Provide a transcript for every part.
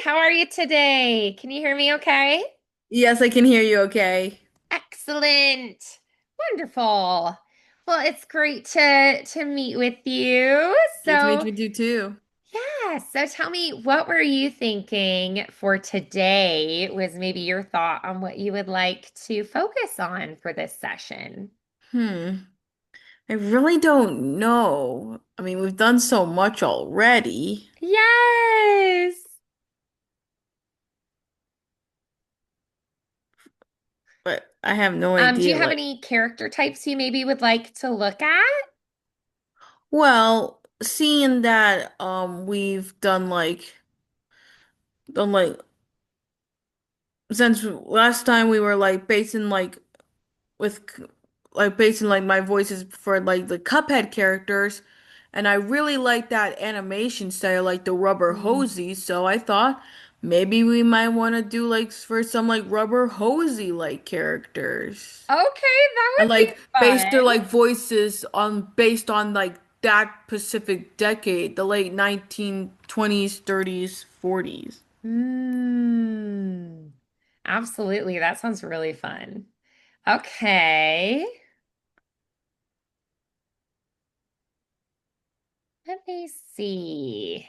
how are you today? Can you hear me okay? Yes, I can hear you okay. Excellent. Wonderful. Well, it's great to meet with you. Good to meet So, with you too. yeah, so tell me, what were you thinking for today was maybe your thought on what you would like to focus on for this session? Hmm. I really don't know. I mean, we've done so much already, Yes. but I have no Do you idea. have Like, any character types you maybe would like to look at? well, seeing that we've done like since last time we were like basing like with like basing like my voices for like the Cuphead characters, and I really like that animation style, like the rubber Mm. hosey. So I thought maybe we might want to do like for some like rubber hosey like characters, Okay, that and would be like base their fun. like voices on based on like that Pacific decade, the late 1920s, 30s, 40s. Mm, absolutely. That sounds really fun. Okay. Let me see.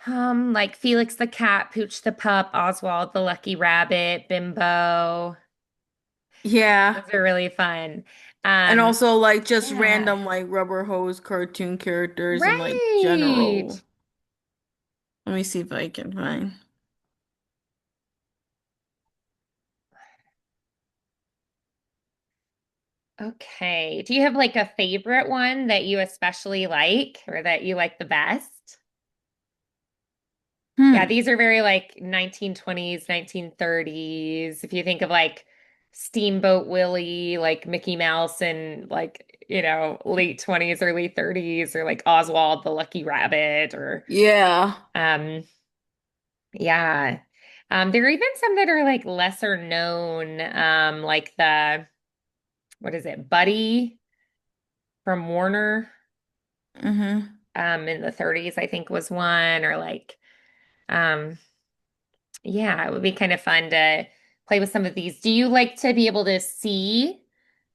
Like Felix the cat, Pooch the pup, Oswald the lucky rabbit, Bimbo. Yeah. Those are really fun. And Um, also like just yeah. random like rubber hose cartoon characters and like Right. general. Let me see if I can find. Okay. Do you have like a favorite one that you especially like or that you like the best? Yeah, Hmm. these are very like 1920s, 1930s. If you think of like Steamboat Willie, like Mickey Mouse and like, late 20s, early 30s, or like Oswald the Lucky Rabbit, or Yeah. um yeah. There are even some that are like lesser known, like the what is it, Buddy from Warner, Mm-hmm. in the 30s, I think was one, or like um yeah, it would be kind of fun to play with some of these. Do you like to be able to see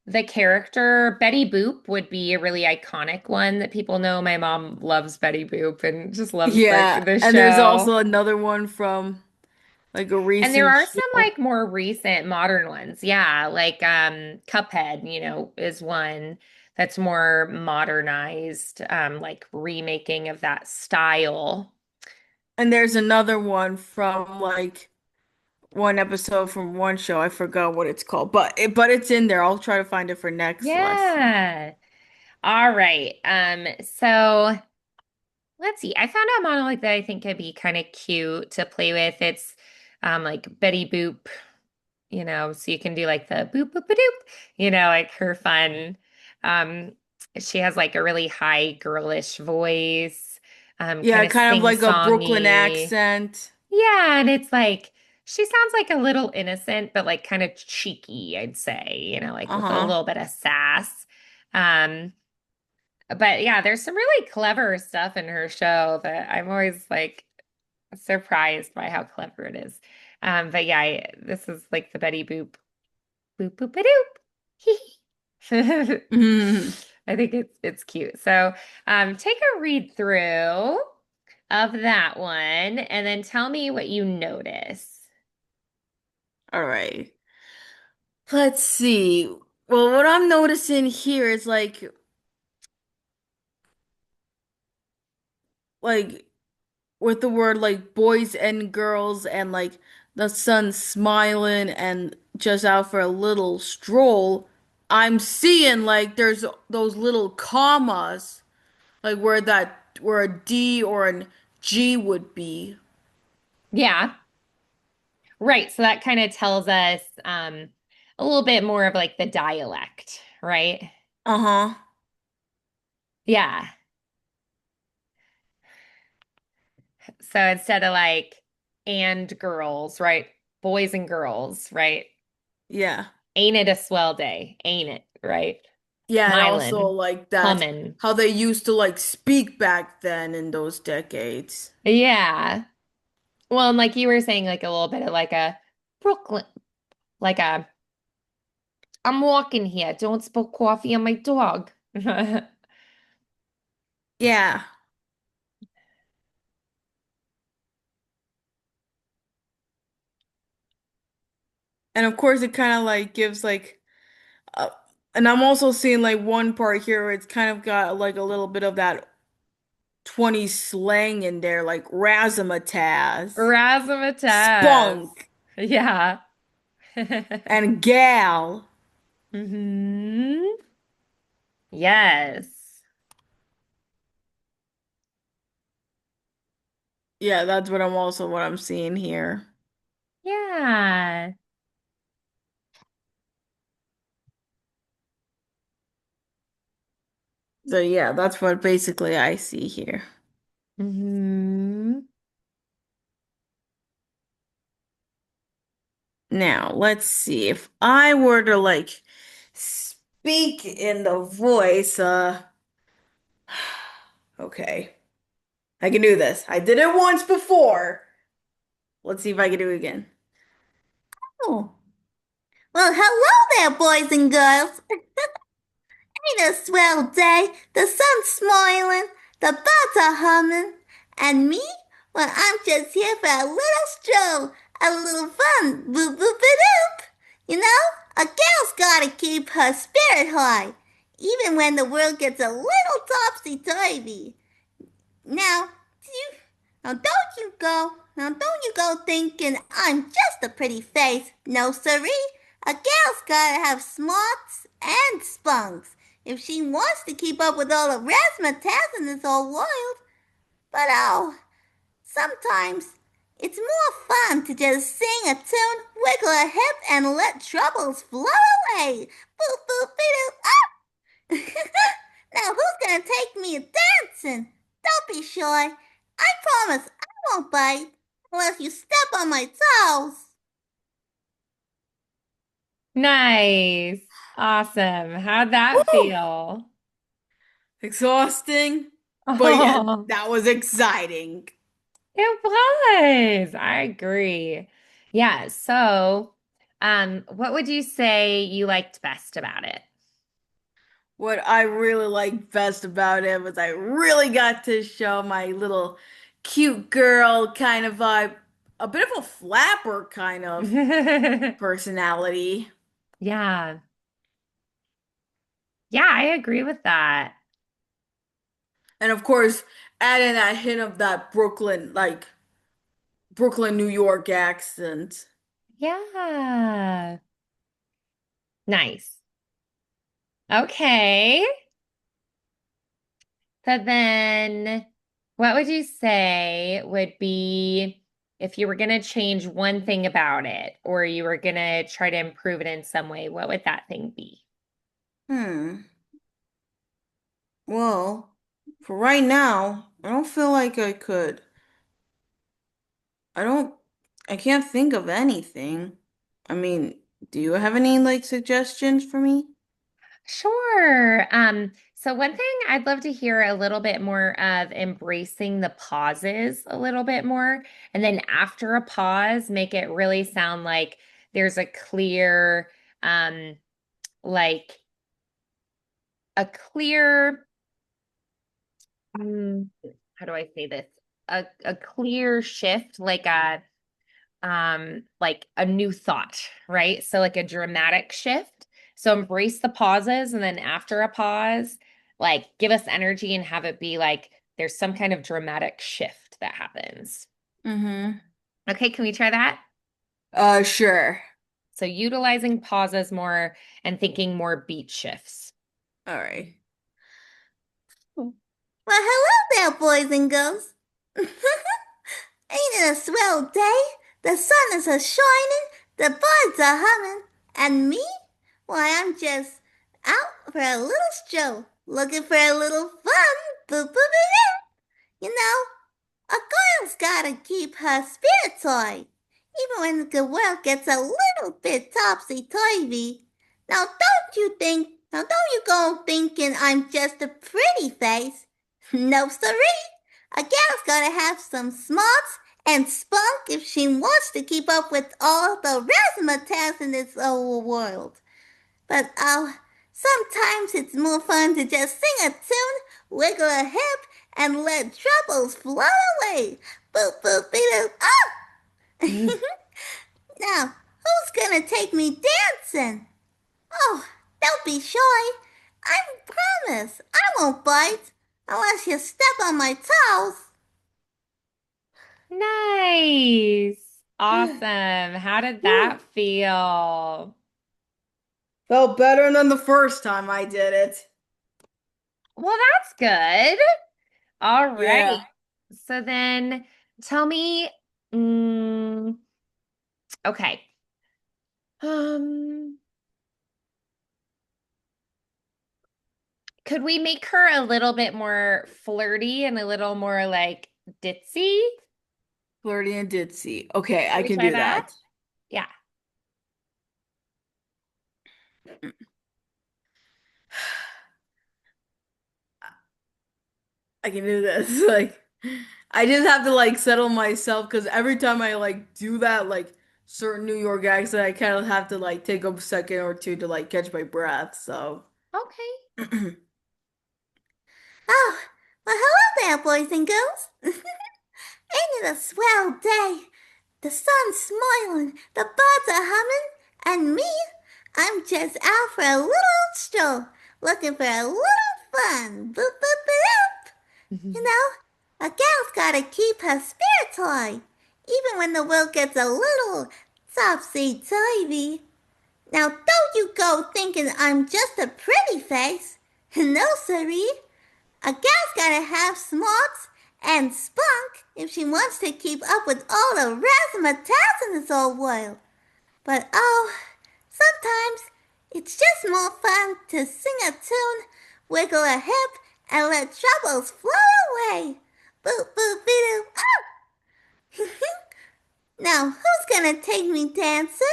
the character? Betty Boop would be a really iconic one that people know. My mom loves Betty Boop and just loves Yeah. the And there's show. also another one from like a And there recent are some show. like more recent modern ones. Yeah, like Cuphead, is one that's more modernized, like remaking of that style. And there's another one from like one episode from one show. I forgot what it's called, but it's in there. I'll try to find it for next lesson. Yeah. All right. So let's see. I found a model like that I think could be kind of cute to play with. It's like Betty Boop, so you can do like the boop boop a doop, like her fun. Um, she has like a really high girlish voice, kind Yeah, of kind of like a Brooklyn sing-songy. accent. Yeah, and it's like she sounds like a little innocent, but like kind of cheeky, I'd say, like with a Uh-huh. little bit of sass. Um, but yeah, there's some really clever stuff in her show that I'm always like surprised by how clever it is. But yeah, this is like the Betty Boop, boop boop a doop. Mhm. I think it's cute. So take a read through of that one and then tell me what you notice. All right. Let's see. Well, what I'm noticing here is like with the word like boys and girls and like the sun smiling and just out for a little stroll, I'm seeing like there's those little commas like where a D or an G would be. Yeah, right. So that kind of tells us a little bit more of like the dialect, right? Uh-huh. Yeah. So instead of like and girls, right? Boys and girls, right? Yeah. Ain't it a swell day? Ain't it? Right? Yeah, and also Smiling, like that humming. how they used to like speak back then in those decades. Yeah. Well, and like you were saying, like a little bit of like a Brooklyn, like a I'm walking here. Don't spill coffee on my dog. Yeah. And of course it kind of like gives like uh, and I'm also seeing like one part here where it's kind of got like a little bit of that 20 slang in there, like razzmatazz, Razzmatazz. spunk, Yeah. and gal. hmm Yes. Yeah, that's what I'm seeing here. Yeah. So yeah, that's what basically I see here. hmm Now, let's see if I were to like speak in the voice, okay. I can do this. I did it once before. Let's see if I can do it again. Oh. Well, hello there, boys and girls. Ain't a swell day. The sun's smiling, the birds are humming, and me? Well, I'm just here for a little stroll, a little fun. Boop boop doop. You know, a gal's gotta keep her spirit high, even when the world gets a little topsy-turvy. Now, you, now don't you go thinking I'm just a pretty face. No siree. A gal's gotta have smarts and spunks if she wants to keep up with all the razzmatazz in this old world. But oh, sometimes it's more fun to just sing a tune, wiggle a hip, and let troubles flow away. Boop boop boop. Now who's gonna take me a dancing? Don't be shy. I promise I won't bite unless you step on my toes. Nice. Awesome. How'd that Woo! feel? Exhausting, but yeah, Oh, that was exciting. it was. I agree. Yeah. So, what would you say you liked best about it? What I really liked best about it was I really got to show my little cute girl kind of vibe, a bit of a flapper kind of personality. Yeah. Yeah, I agree with that. And of course, adding that hint of that Brooklyn, New York accent. Yeah. Nice. Okay. So then, what would you say would be if you were going to change one thing about it or you were going to try to improve it in some way, what would that thing be? Hmm. Well, for right now, I don't feel like I could. I don't, I can't think of anything. I mean, do you have any like suggestions for me? Sure. So one thing I'd love to hear a little bit more of embracing the pauses a little bit more. And then after a pause, make it really sound like there's a clear, like a clear, mm, how do I say this? A clear shift, like a new thought, right? So like a dramatic shift. So embrace the pauses and then after a pause, like give us energy and have it be like there's some kind of dramatic shift that happens. Mm-hmm. Okay, can we try that? Sure. So utilizing pauses more and thinking more beat shifts. All right. Well, hello there, boys and girls. Ain't it a swell day? The sun is a shining, the birds are humming, and me? Why, I'm just out for a little stroll, looking for a little fun. Boop boop boop. You know, a girl's gotta keep her spirits high, even when the world gets a little bit topsy-turvy. Now don't you go thinking I'm just a pretty face. No siree. A gal's gotta have some smarts and Spunk if she wants to keep up with all the razzmatazz in this old world. But sometimes it's more fun to just sing a tune, wiggle a hip, and let troubles float away. Boop boop beep doop. Now, who's gonna take me dancing? Oh, don't be shy. I promise I won't bite unless you step on my toes. Nice. Awesome. How did Whew. that feel? Felt better than the first time I did it. Well, that's good. All right. Yeah. So then tell me, mm, okay. Um, could we make her a little bit more flirty and a little more like ditzy? Flirty and ditzy. Okay, Should I we can try do that? that. Yeah. I can do this. Like, I just have to like settle myself because every time I like do that, like certain New York accent, I kind of have to like take a second or two to like catch my breath. So, Okay. Oh, well, hello there, boys and girls. Ain't it a swell day? The sun's smiling, the birds are humming, and me, I'm just out for a little stroll, looking for a little fun. Boop, boop, boop. You know, a gal's gotta keep her spirits high, even when the world gets a little topsy-turvy. Now, don't you go thinking I'm just a pretty face. No, siree. A gal's gotta have smarts and spunk if she wants to keep up with all the razzmatazz in this old world. But sometimes it's just more fun to sing a tune, wiggle a hip, and let troubles float away. Boop boop beep doop. Now who's gonna take me dancing?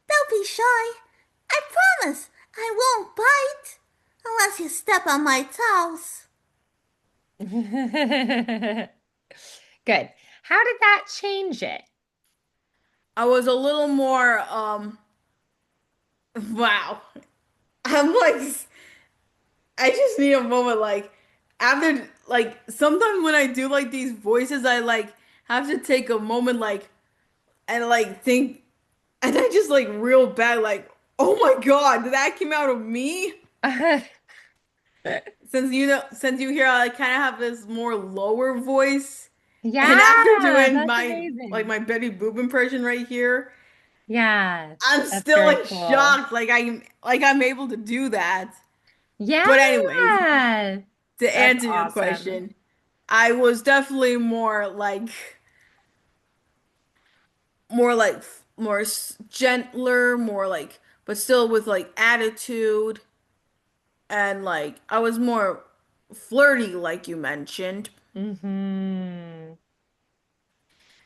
Don't be shy. I promise I won't bite unless you step on my toes. Good. How did that change it? I was a little more wow. I'm like I just need a moment like after like sometimes when I do like these voices I like have to take a moment like and like think and I just like real bad like oh my God, did that came out of me? Since you hear I like, kind of have this more lower voice and after Yeah, doing that's my like amazing. my Betty Boop impression right here, Yeah, I'm that's still very in cool. shock like I'm able to do that. But anyways, Yeah, to that's answer your awesome. question, I was definitely more gentler, more like but still with like attitude and like I was more flirty like you mentioned Hmm.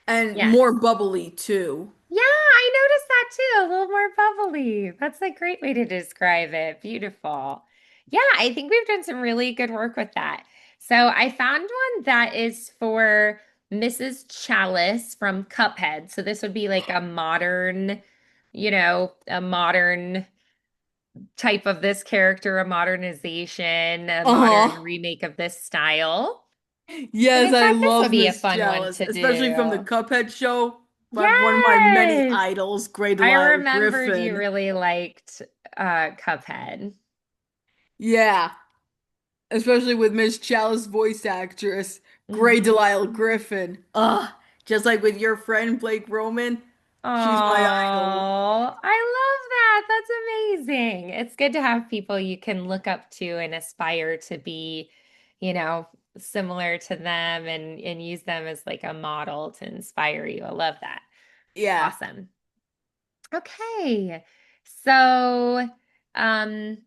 and more Yes. bubbly too. Yeah, I noticed that too. A little more bubbly. That's a great way to describe it. Beautiful. Yeah, I think we've done some really good work with that. So I found one that is for Mrs. Chalice from Cuphead. So this would be like a modern, a modern type of this character, a modernization, a modern Uh-huh. remake of this style. And I Yes, I thought this would love be a Miss fun one Jealous, to especially from the do. Cuphead show by one of my many Yes. idols, Great I Delisle remembered you Griffin. really liked Cuphead. Yeah, especially with Miss Chalice voice actress, Great Delisle Hmm. Griffin. Ugh, just like with your friend Blake Roman, Oh, she's my idol. I love that. That's amazing. It's good to have people you can look up to and aspire to be, you know, similar to them and use them as like a model to inspire you. I love that. Yeah. Awesome. Okay. So, um,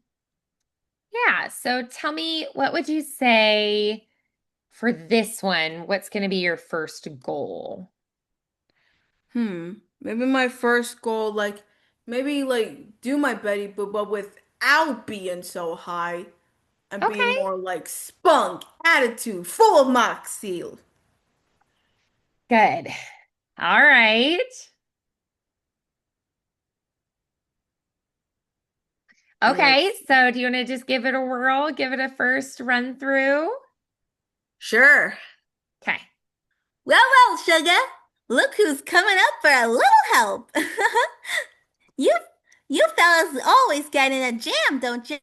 yeah, so tell me, what would you say for this one? What's going to be your first goal? Maybe my first goal, like maybe like do my Betty Boop, but without being so high and being Okay. more like spunk, attitude, full of moxie. Good. All right. Okay, Let's so do you want to just give it a whirl, give it a first run through? Sure. Okay. Well, well, sugar, look who's coming up for a little help. You, you fellas always get in a jam, don't you?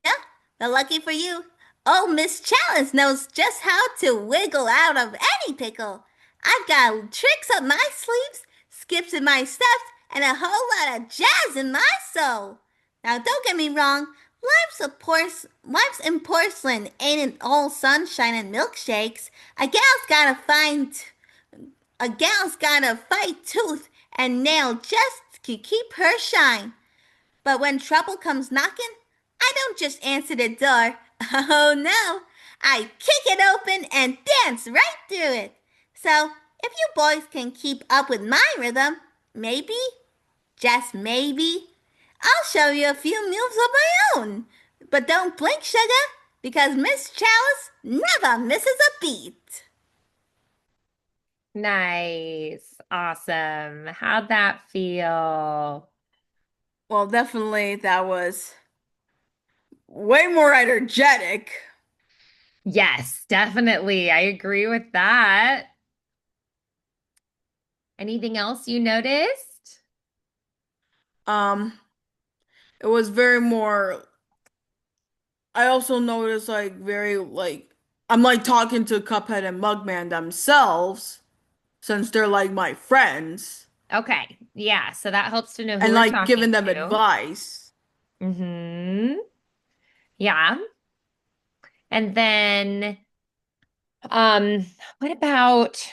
But lucky for you, old Miss Chalice knows just how to wiggle out of any pickle. I've got tricks up my sleeves, skips in my steps, and a whole lot of jazz in my soul. Now, don't get me wrong, life's in porcelain ain't it all sunshine and milkshakes. A gal's gotta fight tooth and nail just to keep her shine. But when trouble comes knocking, I don't just answer the door. Oh no, I kick it open and dance right through it. So, if you boys can keep up with my rhythm, maybe, just maybe, I'll show you a few moves of my own. But don't blink, sugar, because Miss Chalice never misses a beat. Nice. Awesome. How'd that feel? Well, definitely that was way more energetic. Yes, definitely. I agree with that. Anything else you noticed? Um, it was very more. I also noticed like very like I'm like talking to Cuphead and Mugman themselves since they're like my friends Okay. Yeah, so that helps to know who and we're like talking giving them to. advice. Mm-hmm. Yeah. And then um what about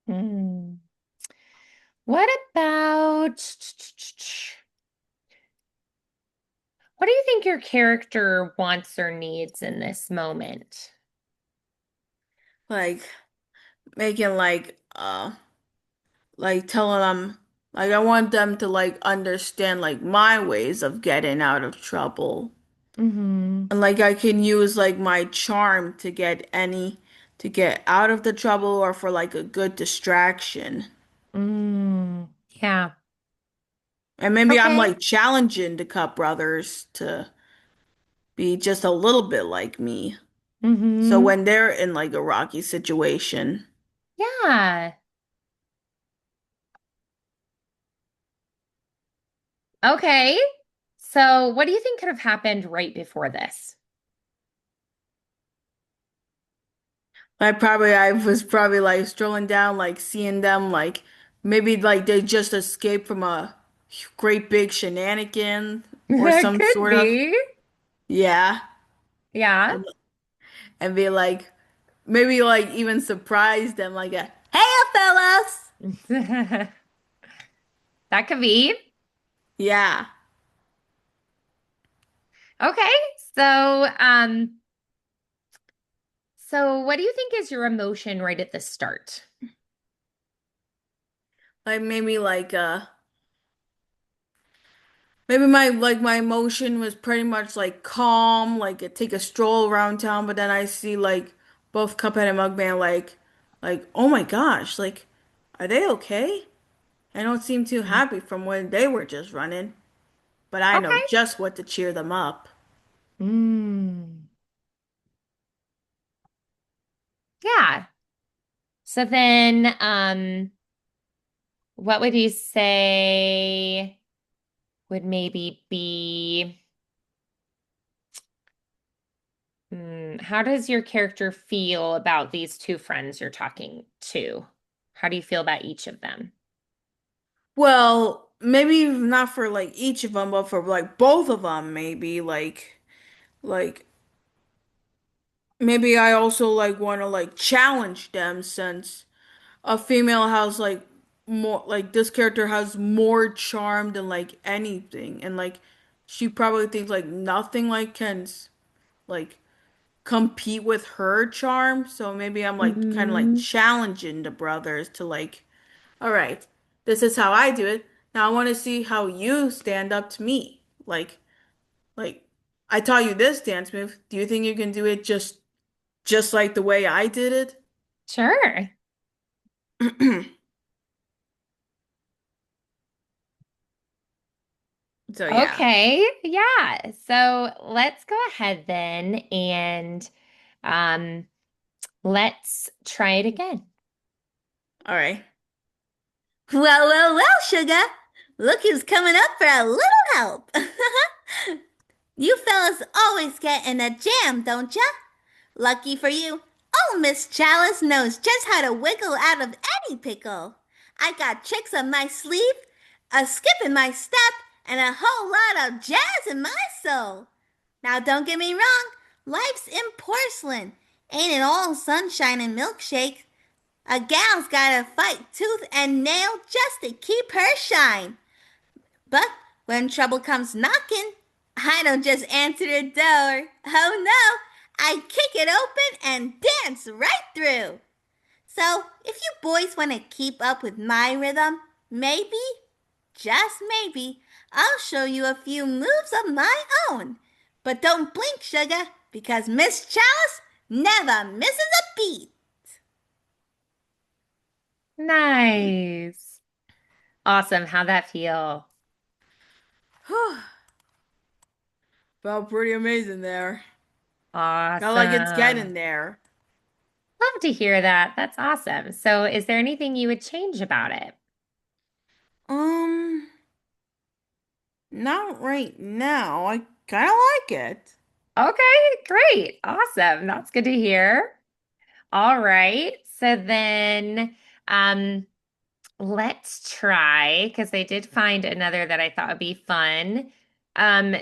hmm, what about what do you think your character wants or needs in this moment? Like making like telling them like I want them to like understand like my ways of getting out of trouble. Mm-hmm. And like I can use like my charm to get out of the trouble or for like a good distraction. Mm, yeah. And maybe I'm Okay. like challenging the Cup brothers to be just a little bit like me. So Mm-hmm. when they're in like a rocky situation, Yeah. Okay. So what do you think could have happened right before this? I was probably like strolling down, like seeing them like maybe like they just escaped from a great big shenanigan or some Could sort of be. yeah. Yeah. And, and be like maybe like even surprise them like a hey fellas. That could be. Yeah. Okay. So, so what do you think is your emotion right at the start? Like maybe my emotion was pretty much like calm, like take a stroll around town, but then I see like both Cuphead and Mugman like oh my gosh, like are they okay? I don't seem too happy from when they were just running, but I know Okay. just what to cheer them up. Mm. Yeah. So then, what would you say would maybe be, how does your character feel about these two friends you're talking to? How do you feel about each of them? Well, maybe not for like each of them, but for like both of them, maybe like maybe I also like want to like challenge them since a female has like more like this character has more charm than like anything and like she probably thinks like nothing like like compete with her charm, so maybe I'm like kind of like Hmm. challenging the brothers to like all right, this is how I do it, now I want to see how you stand up to me, like I taught you this dance move, do you think you can do it just like the way I did it? Sure. So yeah. Okay, yeah. So let's go ahead then and um let's try it again. All right. Well, well, well, sugar. Look who's coming up for a little help. You fellas always get in a jam, don't ya? Lucky for you, old Miss Chalice knows just how to wiggle out of any pickle. I got tricks up my sleeve, a skip in my step, and a whole lot of jazz in my soul. Now, don't get me wrong, life's in porcelain. Ain't it all sunshine and milkshake? A gal's gotta fight tooth and nail just to keep her shine. But when trouble comes knocking, I don't just answer the door. Oh no, I kick it open and dance right through. So, if you boys want to keep up with my rhythm, maybe, just maybe, I'll show you a few moves of my own. But don't blink, sugar, because Miss Chalice never misses a beat. Nice. Awesome. How'd that feel? Whew. Felt pretty amazing there. Felt like it's getting Awesome. there. Love to hear that. That's awesome. So, is there anything you would change about it? Um, Not right now. I kind of like it. Okay, great. Awesome. That's good to hear. All right. So then um let's try because I did find another that I thought would be fun.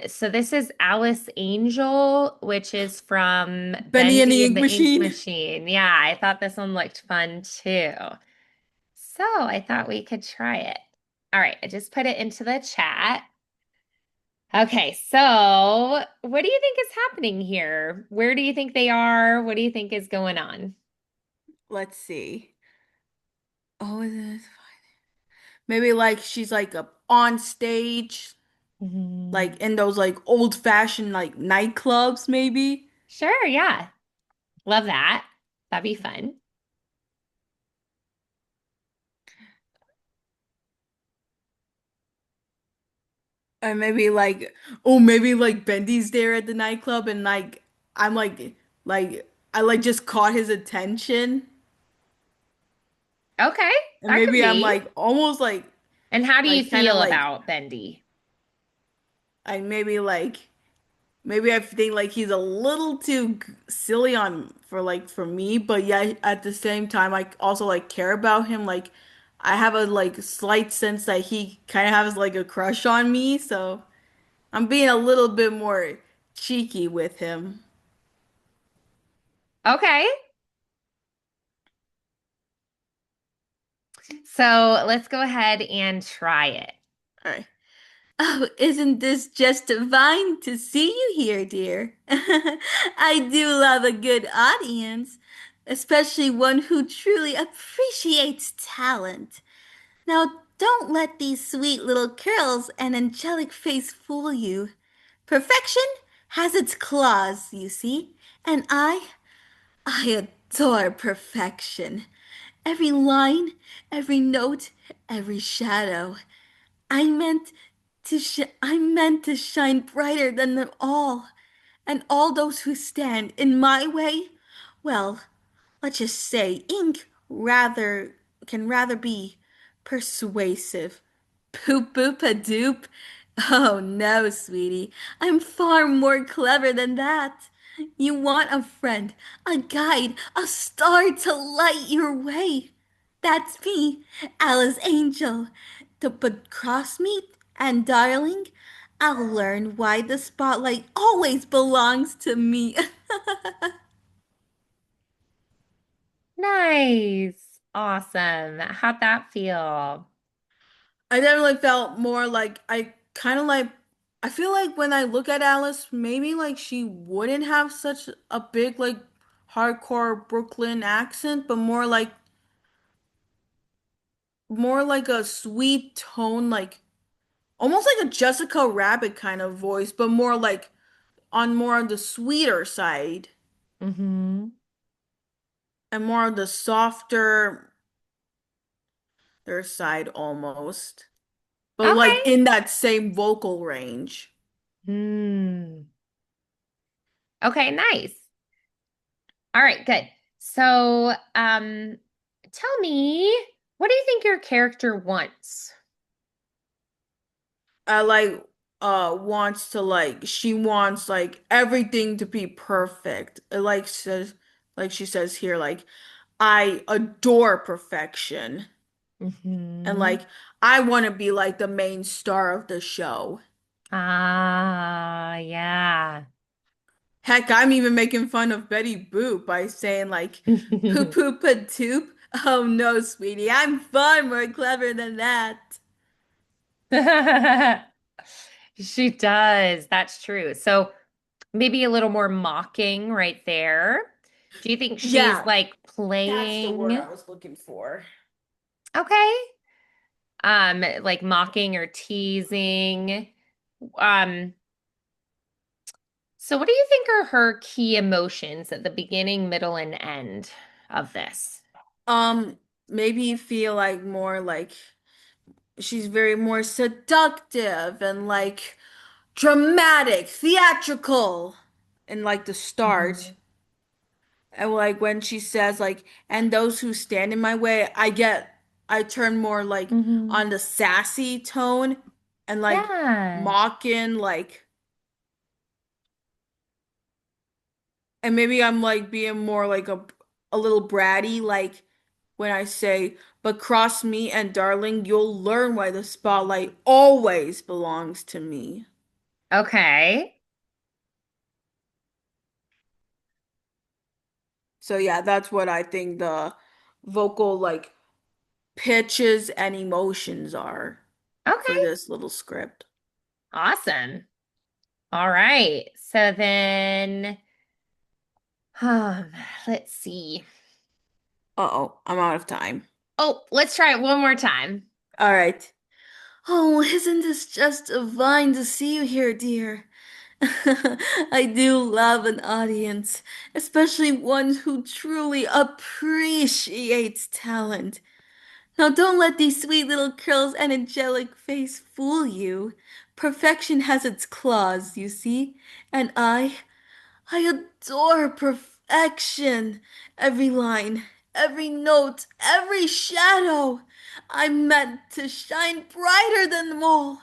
So this is Alice Angel, which is from Benny and the Bendy and Ink the Ink Machine. Machine. Yeah, I thought this one looked fun too. So I thought we could try it. All right, I just put it into the chat. Okay, so what do you think is happening here? Where do you think they are? What do you think is going on? Let's see. Oh, is it? Maybe like she's like up on stage, Mhm. like in those like old fashioned like nightclubs, maybe. Sure, yeah. Love that. That'd be fun. And maybe like, oh, maybe like Bendy's there at the nightclub and like I'm like I like just caught his attention. Okay, And that could maybe I'm be. like almost And how do you like kind of feel like about Bendy? I maybe like maybe I think like he's a little too silly on for like for me, but yeah, at the same time, I also like care about him. Like, I have a like slight sense that he kind of has like a crush on me, so I'm being a little bit more cheeky with him. Okay, so let's go ahead and try it. All right. Oh, isn't this just divine to see you here, dear? I do love a good audience, especially one who truly appreciates talent. Now, don't let these sweet little curls and angelic face fool you. Perfection has its claws, you see, and I adore perfection. Every line, every note, every shadow. I meant to shine brighter than them all, and all those who stand in my way, well, let's just say ink rather can rather be persuasive. Poop boop a doop. Oh no, sweetie. I'm far more clever than that. You want a friend, a guide, a star to light your way. That's me, Alice Angel. But cross me, and darling, I'll learn why the spotlight always belongs to me. Nice. Awesome. How'd that feel? I definitely felt more like I kind of like I feel like when I look at Alice, maybe like she wouldn't have such a big like hardcore Brooklyn accent, but more like a sweet tone, like almost like a Jessica Rabbit kind of voice, but more on the sweeter side Mm-hmm. and more on the softer. their side almost. But like Okay. in that same vocal range. Hmm. Okay, nice. All right, good. So, tell me, what do you think your character wants? I like wants to like she wants like everything to be perfect. It like says like she says here like I adore perfection and Hmm. like I want to be like the main star of the show. Ah, yeah. Heck, I'm even making fun of Betty Boop by saying like poop poop a doop. Oh no, sweetie, I'm far more clever than that. She does. That's true. So maybe a little more mocking right there. Do you think she's Yeah, like that's the word playing? I was looking for. Okay. Like mocking or teasing. Um, so what do you think are her key emotions at the beginning, middle, and end of this? Maybe feel like more like she's very more seductive and like dramatic, theatrical in like the start. Mhm. And like when she says like, and those who stand in my way, I turn more like Hmm. on the sassy tone and like Yeah. mocking like, and maybe I'm like being more like a little bratty like when I say, but cross me and darling, you'll learn why the spotlight always belongs to me. Okay. So yeah, that's what I think the vocal like pitches and emotions are for Okay. this little script. Awesome. All right. So then, um, let's see. Uh-oh, I'm out of time. Oh, let's try it one more time. All right. Oh, isn't this just divine to see you here, dear? I do love an audience, especially one who truly appreciates talent. Now, don't let these sweet little curls and angelic face fool you. Perfection has its claws, you see, and I adore perfection. Every line, every note, every shadow. I'm meant to shine brighter than them all.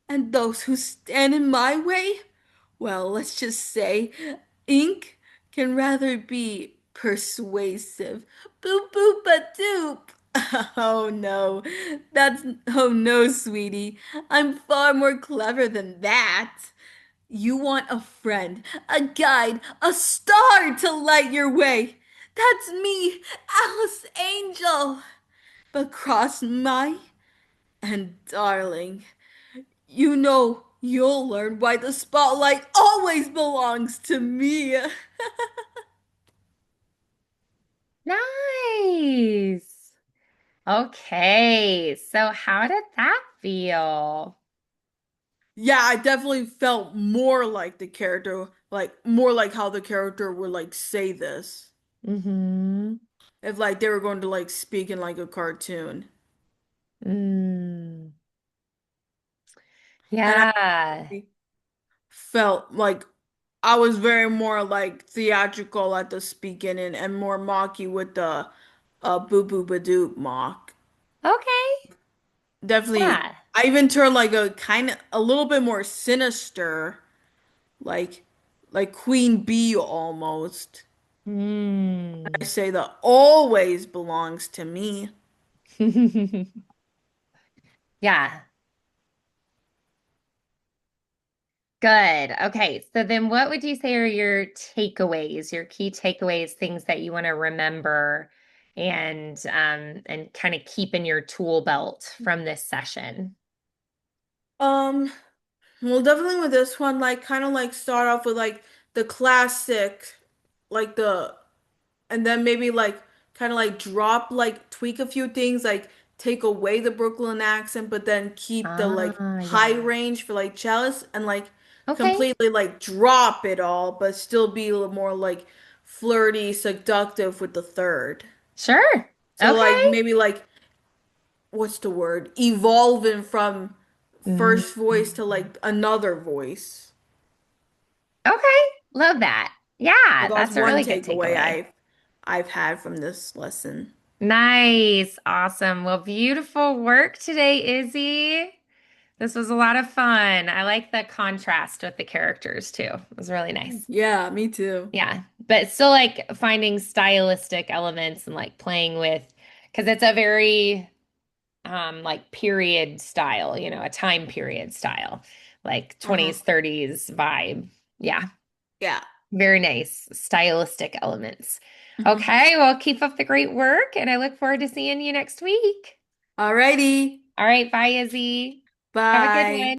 And those who stand in my way, well, let's just say ink can rather be persuasive. Boop boop a doop. Oh no, oh no, sweetie. I'm far more clever than that. You want a friend, a guide, a star to light your way. That's me, Alice Angel. But cross my and darling, you know you'll learn why the spotlight always belongs to me. Nice. Okay. So how did that feel? Yeah, I definitely felt more like the character, like more like how the character would like say this. Mm-hmm. If like they were going to like speak in like a cartoon. Mm. And Yeah. I felt like I was very more like theatrical at the speaking and more mocky with the boo boo badoop mock. Okay. Definitely, Yeah. I even turned like a kind of a little bit more sinister, like Queen Bee almost. I Mm. say that always belongs to me. Yeah. Good. Okay. So then what would you say are your takeaways, your key takeaways, things that you want to remember and kind of keep in your tool belt from this session? Um, well, definitely with this one, like kind of like start off with like the classic, like the and then maybe like kind of like drop like tweak a few things like take away the Brooklyn accent but then keep the like Ah, high yeah. range for like Chalice and like Okay. completely like drop it all but still be a little more like flirty seductive with the third Sure. so like Okay. maybe like what's the word? Evolving from Mm. first voice to like another voice. Okay, love that. So Yeah, that's that's a one really good takeaway takeaway. I've had from this lesson. Nice. Awesome. Well, beautiful work today, Izzy. This was a lot of fun. I like the contrast with the characters too. It was really nice. Yeah, me too. Yeah, but still like finding stylistic elements and like playing with, because it's a very like period style, a time period style, like Uh-huh. 20s, 30s vibe. Yeah, Yeah. very nice stylistic elements. Mhm. Okay, well, keep up the great work, and I look forward to seeing you next week. Alrighty. All right, bye, Izzy. Have a good Bye. one.